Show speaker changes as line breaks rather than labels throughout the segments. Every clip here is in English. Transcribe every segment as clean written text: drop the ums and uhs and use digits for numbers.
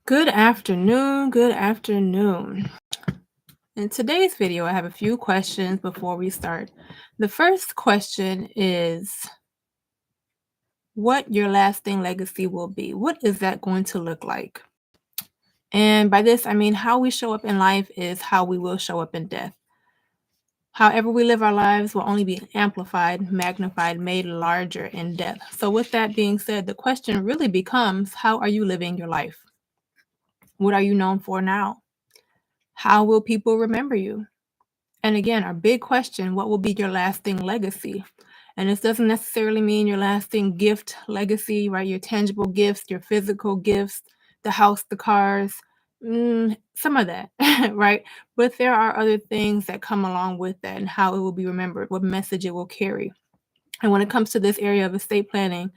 Good afternoon. Good afternoon. In today's video, I have a few questions before we start. The first question is what your lasting legacy will be. What is that going to look like? And by this, I mean how we show up in life is how we will show up in death. However, we live our lives will only be amplified, magnified, made larger in death. So, with that being said, the question really becomes how are you living your life? What are you known for now? How will people remember you? And again, our big question, what will be your lasting legacy? And this doesn't necessarily mean your lasting gift legacy, right? Your tangible gifts, your physical gifts, the house, the cars, some of that, right? But there are other things that come along with that and how it will be remembered, what message it will carry. And when it comes to this area of estate planning,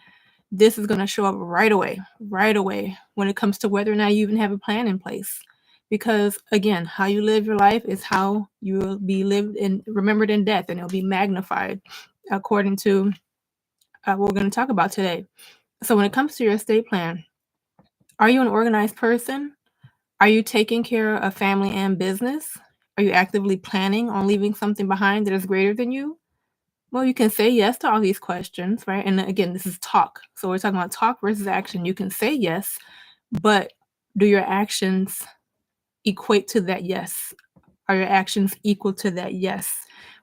this is going to show up right away when it comes to whether or not you even have a plan in place. Because again, how you live your life is how you will be lived and remembered in death, and it'll be magnified according to what we're going to talk about today. So, when it comes to your estate plan, are you an organized person? Are you taking care of family and business? Are you actively planning on leaving something behind that is greater than you? Well, you can say yes to all these questions, right? And again, this is talk. So we're talking about talk versus action. You can say yes, but do your actions equate to that yes? Are your actions equal to that yes?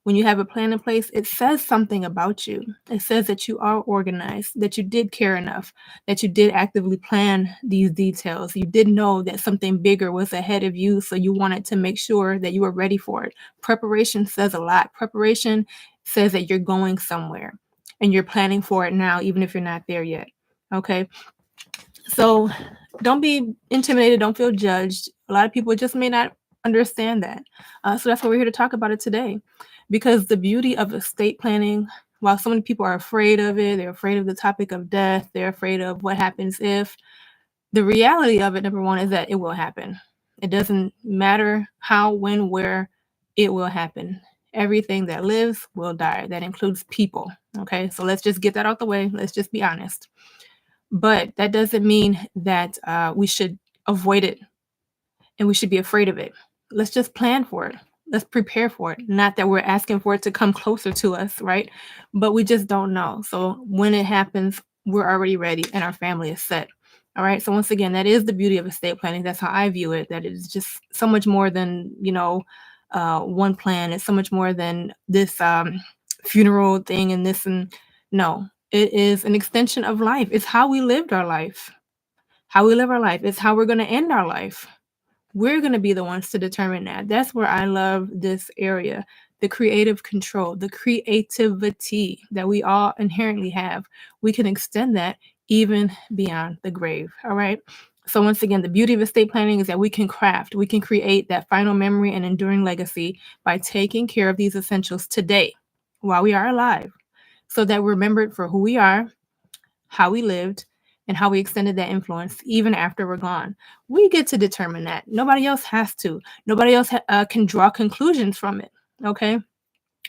When you have a plan in place, it says something about you. It says that you are organized, that you did care enough, that you did actively plan these details. You did know that something bigger was ahead of you, so you wanted to make sure that you were ready for it. Preparation says a lot. Preparation says that you're going somewhere and you're planning for it now, even if you're not there yet. Okay. So don't be intimidated. Don't feel judged. A lot of people just may not understand that. So that's why we're here to talk about it today. Because the beauty of estate planning, while so many people are afraid of it, they're afraid of the topic of death, they're afraid of what happens if, the reality of it, number one, is that it will happen. It doesn't matter how, when, where, it will happen. Everything that lives will die. That includes people. Okay, so let's just get that out the way. Let's just be honest. But that doesn't mean that we should avoid it and we should be afraid of it. Let's just plan for it. Let's prepare for it. Not that we're asking for it to come closer to us, right? But we just don't know. So when it happens, we're already ready and our family is set. All right. So once again, that is the beauty of estate planning. That's how I view it. That it's just so much more than, one plan. It's so much more than this funeral thing and this and no. It is an extension of life. It's how we lived our life. How we live our life. It's how we're going to end our life. We're going to be the ones to determine that. That's where I love this area. The creative control, the creativity that we all inherently have. We can extend that even beyond the grave. All right. So, once again, the beauty of estate planning is that we can create that final memory and enduring legacy by taking care of these essentials today while we are alive so that we're remembered for who we are, how we lived, and how we extended that influence even after we're gone. We get to determine that. Nobody else has to. Nobody else can draw conclusions from it. Okay.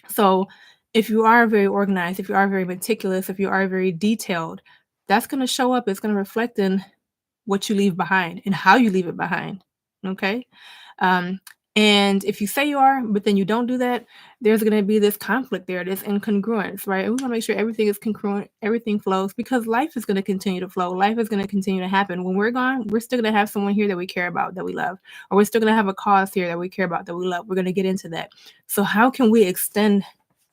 So if you are very organized, if you are very meticulous, if you are very detailed, that's going to show up. It's going to reflect in what you leave behind and how you leave it behind. Okay. Um, and if you say you are, but then you don't do that, there's going to be this conflict there, this incongruence, right? And we want to make sure everything is congruent, everything flows because life is going to continue to flow. Life is going to continue to happen. When we're gone, we're still going to have someone here that we care about, that we love, or we're still going to have a cause here that we care about, that we love. We're going to get into that. So, how can we extend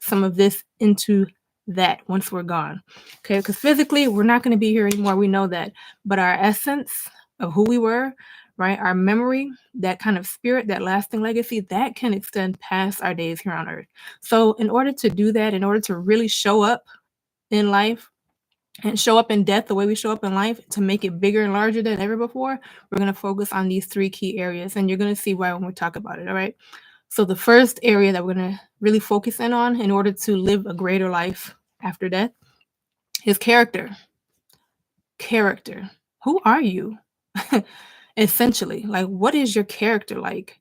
some of this into that once we're gone? Okay, because physically, we're not going to be here anymore. We know that. But our essence of who we were, right? Our memory, that kind of spirit, that lasting legacy, that can extend past our days here on earth. So, in order to do that, in order to really show up in life and show up in death the way we show up in life, to make it bigger and larger than ever before, we're going to focus on these three key areas. And you're going to see why when we talk about it. All right. So, the first area that we're going to really focus in order to live a greater life after death is character. Character. Who are you? Essentially, like, what is your character like?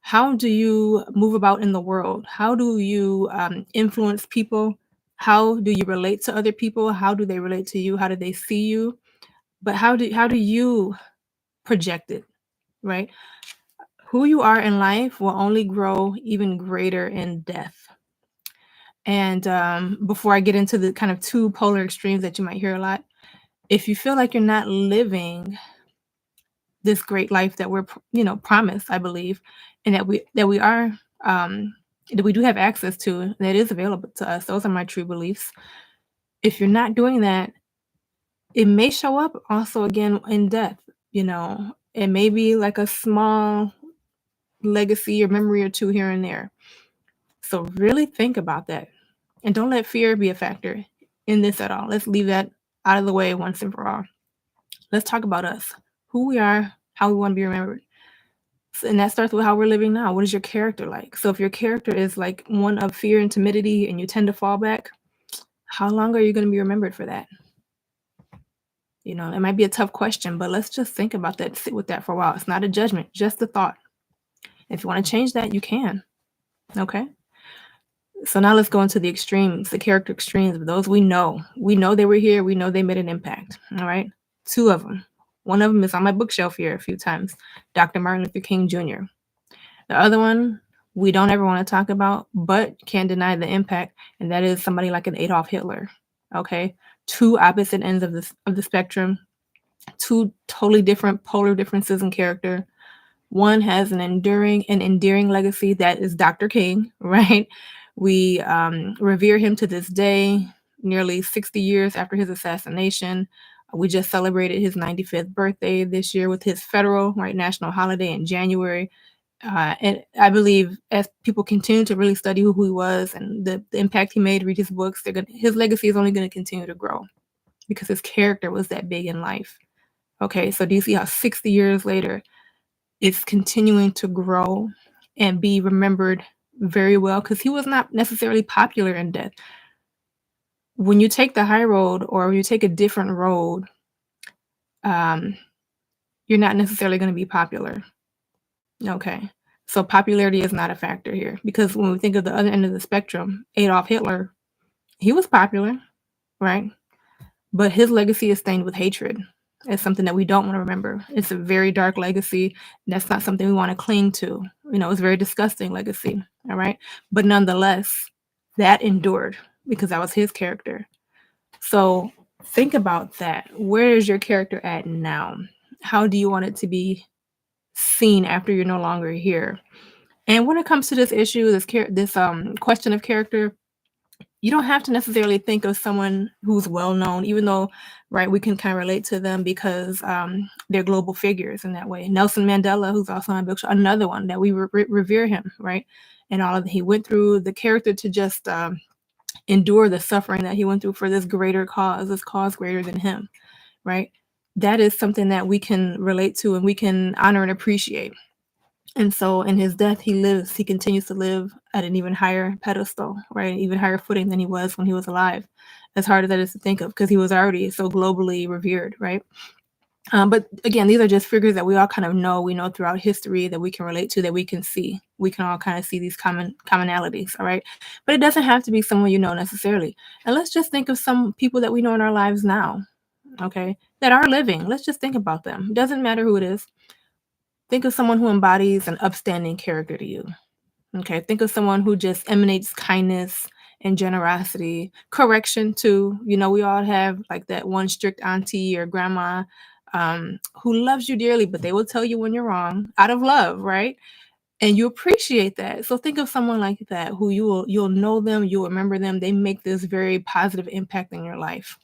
How do you move about in the world? How do you influence people? How do you relate to other people? How do they relate to you? How do they see you? But how do you projected, right? Who you are in life will only grow even greater in death. And before I get into the kind of two polar extremes that you might hear a lot, if you feel like you're not living this great life that we're promised, I believe, and that we are that we do have access to, that is available to us, those are my true beliefs. If you're not doing that, it may show up also again in death. It may be like a small legacy or memory or two here and there. So really think about that, and don't let fear be a factor in this at all. Let's leave that out of the way once and for all. Let's talk about us, who we are, how we want to be remembered. And that starts with how we're living now. What is your character like? So if your character is like one of fear and timidity and you tend to fall back, how long are you going to be remembered for that? It might be a tough question, but let's just think about that, sit with that for a while. It's not a judgment, just a thought. If you want to change that, you can. Okay? So now let's go into the extremes, the character extremes of those we know. We know they were here. We know they made an impact. All right? Two of them. One of them is on my bookshelf here a few times, Dr. Martin Luther King Jr. The other one we don't ever want to talk about, but can't deny the impact, and that is somebody like an Adolf Hitler. Okay? Two opposite ends of the spectrum, two totally different polar differences in character. One has an endearing legacy, that is Dr. King, right? We revere him to this day, nearly 60 years after his assassination. We just celebrated his 95th birthday this year with his federal, right, national holiday in January. And I believe as people continue to really study who he was and the impact he made, read his books, his legacy is only going to continue to grow because his character was that big in life. Okay, so do you see how 60 years later, it's continuing to grow and be remembered very well? Because he was not necessarily popular in death. When you take the high road or you take a different road, you're not necessarily going to be popular. Okay. So popularity is not a factor here, because when we think of the other end of the spectrum, Adolf Hitler, he was popular, right? But his legacy is stained with hatred. It's something that we don't want to remember. It's a very dark legacy. That's not something we want to cling to. It's a very disgusting legacy. All right. But nonetheless, that endured because that was his character. So think about that. Where is your character at now? How do you want it to be seen after you're no longer here? And when it comes to this issue, this question of character, you don't have to necessarily think of someone who's well known, even though, right, we can kind of relate to them because they're global figures in that way. Nelson Mandela, who's also on books, another one that we revere him, right, and all of he went through, the character to just endure the suffering that he went through for this cause greater than him, right? That is something that we can relate to and we can honor and appreciate. And so in his death, he continues to live at an even higher pedestal, right? Even higher footing than he was when he was alive. As hard as that is to think of, because he was already so globally revered, right? But again, these are just figures that we all kind of know. We know throughout history that we can relate to, that we can see. We can all kind of see these commonalities, all right? But it doesn't have to be someone you know necessarily. And let's just think of some people that we know in our lives now, okay, that are living. Let's just think about them. It doesn't matter who it is. Think of someone who embodies an upstanding character to you. Okay, think of someone who just emanates kindness and generosity, correction too. We all have like that one strict auntie or grandma who loves you dearly, but they will tell you when you're wrong out of love, right? And you appreciate that. So think of someone like that who you'll know them, you'll remember them. They make this very positive impact in your life.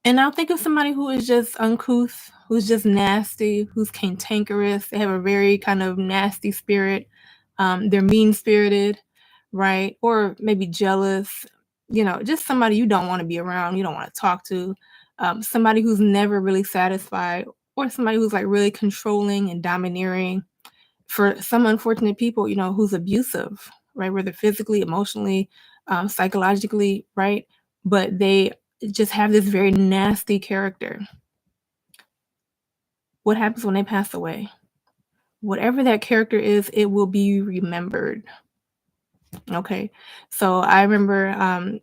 And now think of somebody who is just uncouth, who's just nasty, who's cantankerous. They have a very kind of nasty spirit. They're mean-spirited, right? Or maybe jealous. Just somebody you don't want to be around, you don't want to talk to. Somebody who's never really satisfied, or somebody who's like really controlling and domineering. For some unfortunate people, who's abusive, right? Whether physically, emotionally, psychologically, right? But they just have this very nasty character. What happens when they pass away? Whatever that character is, it will be remembered. Okay. So I remember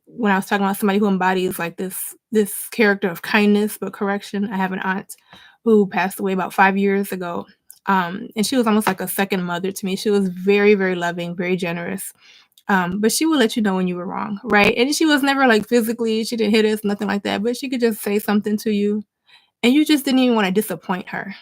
when I was talking about somebody who embodies like this character of kindness but correction. I have an aunt who passed away about 5 years ago. And she was almost like a second mother to me. She was very, very loving, very generous. But she would let you know when you were wrong, right? And she was never like physically, she didn't hit us, nothing like that, but she could just say something to you and you just didn't even wanna disappoint her.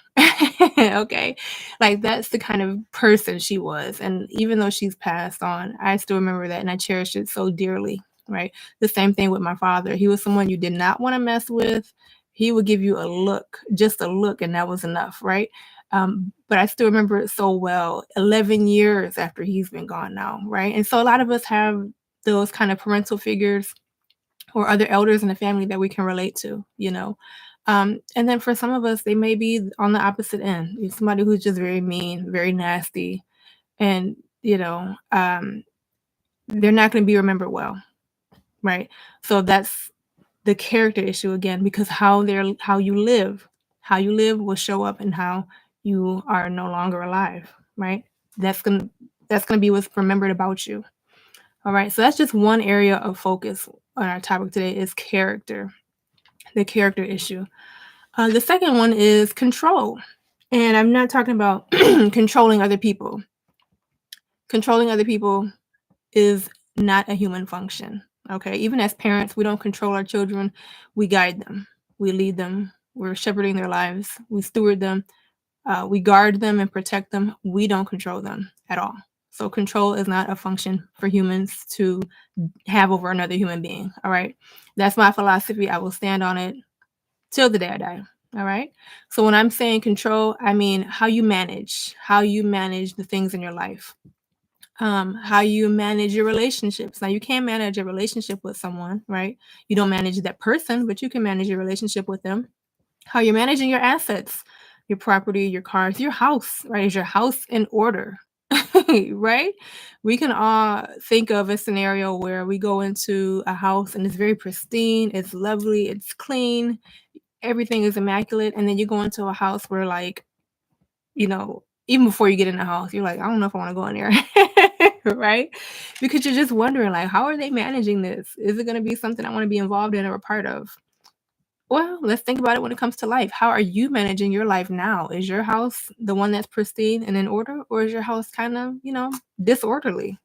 Okay? Like, that's the kind of person she was, and even though she's passed on, I still remember that, and I cherish it so dearly, right? The same thing with my father. He was someone you did not wanna mess with. He would give you a look, just a look, and that was enough, right? But I still remember it so well, 11 years after he's been gone now, right? And so a lot of us have those kind of parental figures or other elders in the family that we can relate to, you know? And then for some of us, they may be on the opposite end. You're somebody who's just very mean, very nasty, and, they're not gonna be remembered well, right? So that's the character issue again, because how you live will show up in how you are no longer alive, right? That's gonna that's gonna be what's remembered about you. All right. So that's just one area of focus on our topic today is character, the character issue. The second one is control. And I'm not talking about controlling other people. Controlling other people is not a human function. Okay. Even as parents, we don't control our children, we guide them, we lead them, we're shepherding their lives, we steward them, we guard them and protect them. We don't control them at all. So, control is not a function for humans to have over another human being. All right. That's my philosophy. I will stand on it till the day I die. All right. So when I'm saying control, I mean how you manage the things in your life, how you manage your relationships. Now, you can't manage a relationship with someone, right? You don't manage that person, but you can manage your relationship with them. How you're managing your assets, your property, your cars, your house, right? Is your house in order? Right? We can all think of a scenario where we go into a house and it's very pristine, it's lovely, it's clean, everything is immaculate, and then you go into a house where, like, even before you get in the house, you're like, I don't know if I want to go in there. Right? Because you're just wondering, like, how are they managing this? Is it going to be something I want to be involved in or a part of? Well, let's think about it when it comes to life. How are you managing your life now? Is your house the one that's pristine and in order, or is your house kind of, disorderly,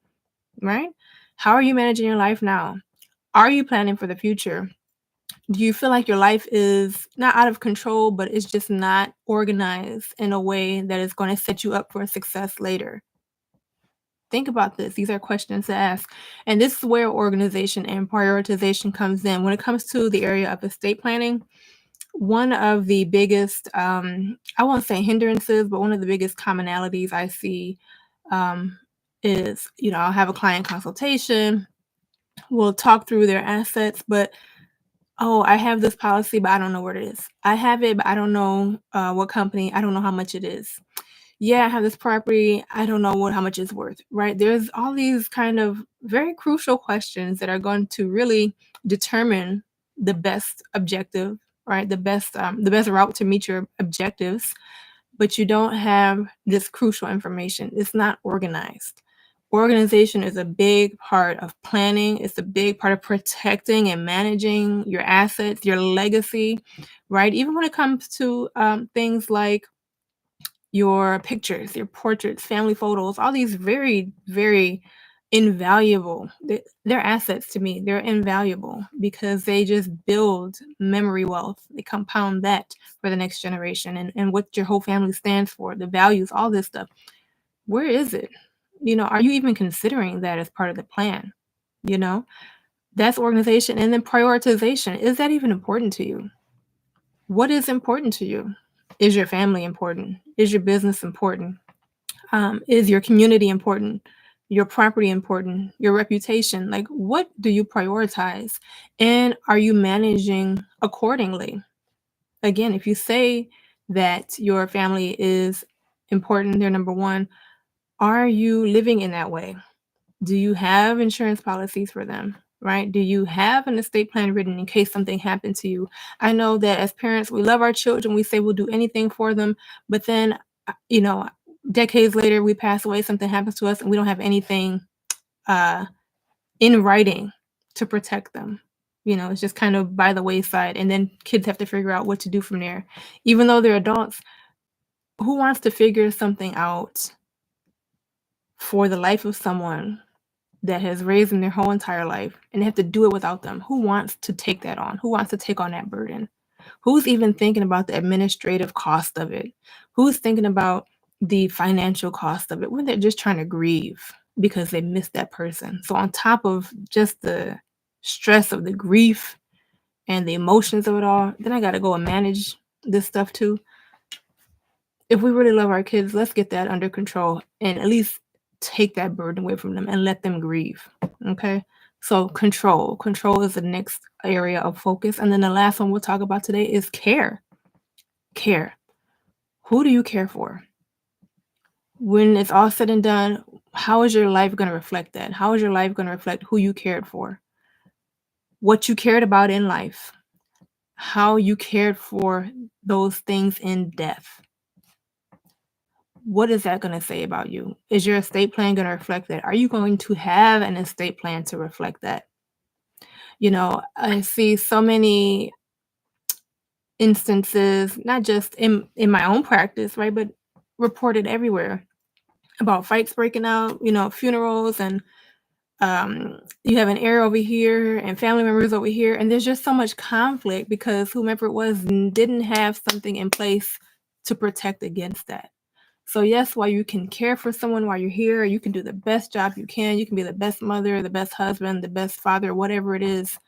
right? How are you managing your life now? Are you planning for the future? Do you feel like your life is not out of control, but it's just not organized in a way that is going to set you up for success later? Think about this. These are questions to ask. And this is where organization and prioritization comes in. When it comes to the area of estate planning, one of the biggest, I won't say hindrances, but one of the biggest commonalities I see um, is, I'll have a client consultation, we'll talk through their assets, but oh, I have this policy, but I don't know what it is. I have it, but I don't know what company, I don't know how much it is. Yeah, I have this property, I don't know how much it's worth, right? There's all these kind of very crucial questions that are going to really determine the best objective, right? The best route to meet your objectives, but you don't have this crucial information. It's not organized. Organization is a big part of planning. It's a big part of protecting and managing your assets, your legacy, right? Even when it comes to things like your pictures, your portraits, family photos, all these very, very invaluable. They're assets to me. They're invaluable because they just build memory wealth. They compound that for the next generation and what your whole family stands for, the values, all this stuff. Where is it? Are you even considering that as part of the plan? You know, that's organization. And then prioritization. Is that even important to you? What is important to you? Is your family important? Is your business important? Is your community important? Your property important? Your reputation? Like, what do you prioritize? And are you managing accordingly? Again, if you say that your family is important, they're number one, are you living in that way? Do you have insurance policies for them? Right? Do you have an estate plan written in case something happened to you? I know that as parents, we love our children. We say we'll do anything for them. But then, uh, you know, decades later, we pass away, something happens to us, and we don't have anything uh, in writing to protect them. It's just kind of by the wayside, and then kids have to figure out what to do from there. Even though they're adults, who wants to figure something out for the life of someone that has raised them their whole entire life and they have to do it without them? Who wants to take that on? Who wants to take on that burden? Who's even thinking about the administrative cost of it? Who's thinking about the financial cost of it when they're just trying to grieve because they missed that person? So, on top of just the stress of the grief and the emotions of it all, then I got to go and manage this stuff too. If we really love our kids, let's get that under control and at least take that burden away from them and let them grieve. Okay. So control is the next area of focus. And then the last one we'll talk about today is care. Care. Who do you care for? When it's all said and done, how is your life going to reflect that? How is your life going to reflect who you cared for? What you cared about in life? How you cared for those things in death? What is that going to say about you? Is your estate plan going to reflect that? Are you going to have an estate plan to reflect that? I see so many instances, not just in my own practice, right, but reported everywhere about fights breaking out, funerals, and you have an heir over here and family members over here, and there's just so much conflict because whomever it was didn't have something in place to protect against that. So yes, while you can care for someone while you're here, you can do the best job you can. You can be the best mother, the best husband, the best father, whatever it is.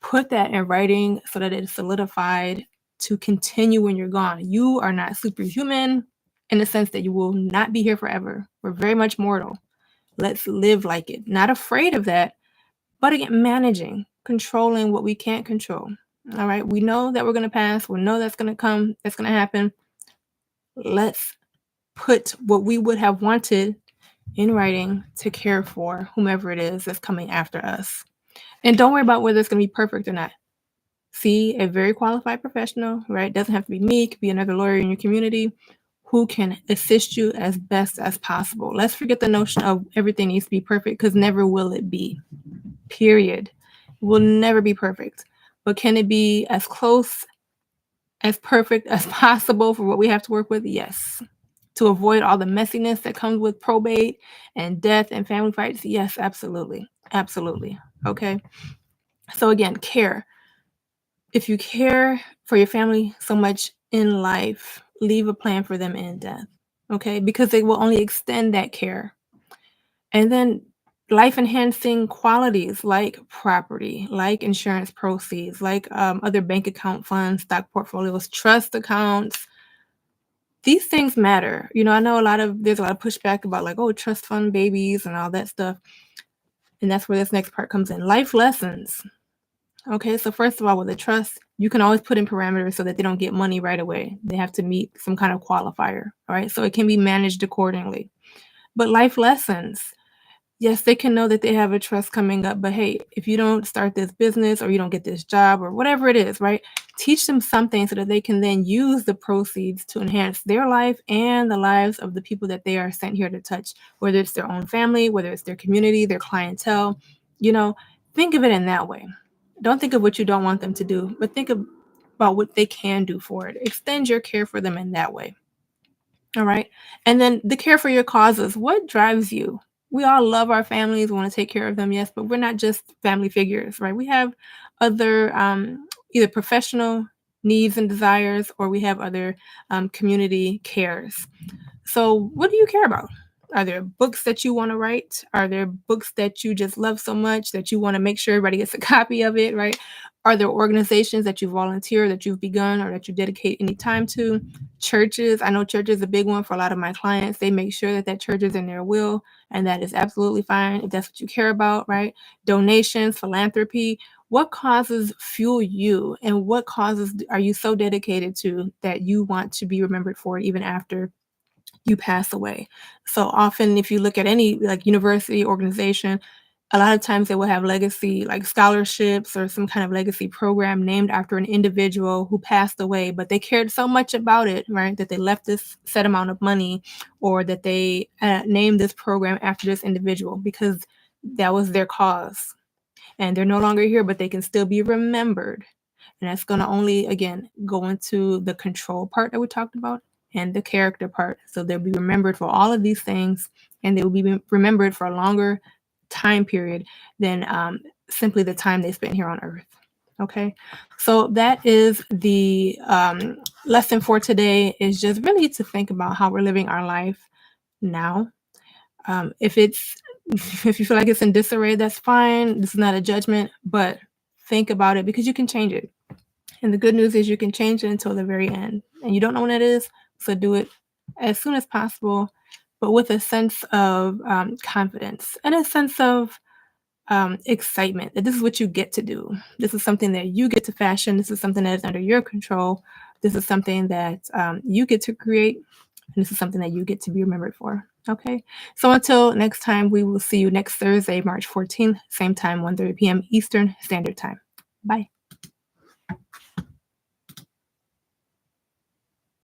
Put that in writing so that it's solidified to continue when you're gone. You are not superhuman in the sense that you will not be here forever. We're very much mortal. Let's live like it. Not afraid of that, but again, managing, controlling what we can't control. All right. We know that we're going to pass. We know that's going to come. That's going to happen. Let's put what we would have wanted in writing to care for whomever it is that's coming after us. And don't worry about whether it's going to be perfect or not. See a very qualified professional, right? It doesn't have to be me, it could be another lawyer in your community who can assist you as best as possible. Let's forget the notion of everything needs to be perfect, because never will it be. Period. It will never be perfect. But can it be as close, as perfect as possible for what we have to work with? Yes. To avoid all the messiness that comes with probate and death and family fights? Yes, absolutely. Absolutely. Okay. So again, care. If you care for your family so much in life, leave a plan for them in death. Okay. Because they will only extend that care. And then life enhancing qualities like property, like insurance proceeds, like other bank account funds, stock portfolios, trust accounts. These things matter. I know there's a lot of pushback about like, oh, trust fund babies and all that stuff. And that's where this next part comes in. Life lessons. Okay, so first of all, with the trust, you can always put in parameters so that they don't get money right away. They have to meet some kind of qualifier. All right, so it can be managed accordingly. But life lessons. Yes, they can know that they have a trust coming up, but hey, if you don't start this business or you don't get this job or whatever it is, right? Teach them something so that they can then use the proceeds to enhance their life and the lives of the people that they are sent here to touch, whether it's their own family, whether it's their community, their clientele. Think of it in that way. Don't think of what you don't want them to do, but think about what they can do for it. Extend your care for them in that way. All right. And then the care for your causes. What drives you? We all love our families, want to take care of them, yes, but we're not just family figures, right? We have other either professional needs and desires, or we have other community cares. So what do you care about? Are there books that you want to write? Are there books that you just love so much that you want to make sure everybody gets a copy of it, right? Are there organizations that you volunteer, that you've begun, or that you dedicate any time to? Churches. I know church is a big one for a lot of my clients. They make sure that church is in their will, and that is absolutely fine if that's what you care about, right? Donations, philanthropy. What causes fuel you, and what causes are you so dedicated to that you want to be remembered for even after you pass away? So often, if you look at any like university organization, a lot of times they will have legacy like scholarships or some kind of legacy program named after an individual who passed away, but they cared so much about it, right, that they left this set amount of money, or that they named this program after this individual because that was their cause. and they're no longer here, but they can still be remembered. And that's going to only, again, go into the control part that we talked about and the character part. So they'll be remembered for all of these things, and they will be remembered for a longer time period than simply the time they spent here on earth. Okay, so that is the lesson for today, is just really to think about how we're living our life now. If it's if you feel like it's in disarray, that's fine. This is not a judgment, but think about it, because you can change it. And the good news is you can change it until the very end. And you don't know when it is, so do it as soon as possible, but with a sense of confidence and a sense of excitement that this is what you get to do. This is something that you get to fashion. This is something that is under your control. This is something that you get to create. And this is something that you get to be remembered for. Okay. So until next time, we will see you next Thursday, March 14th, same time, 1:30 p.m. Eastern Standard Time. Bye.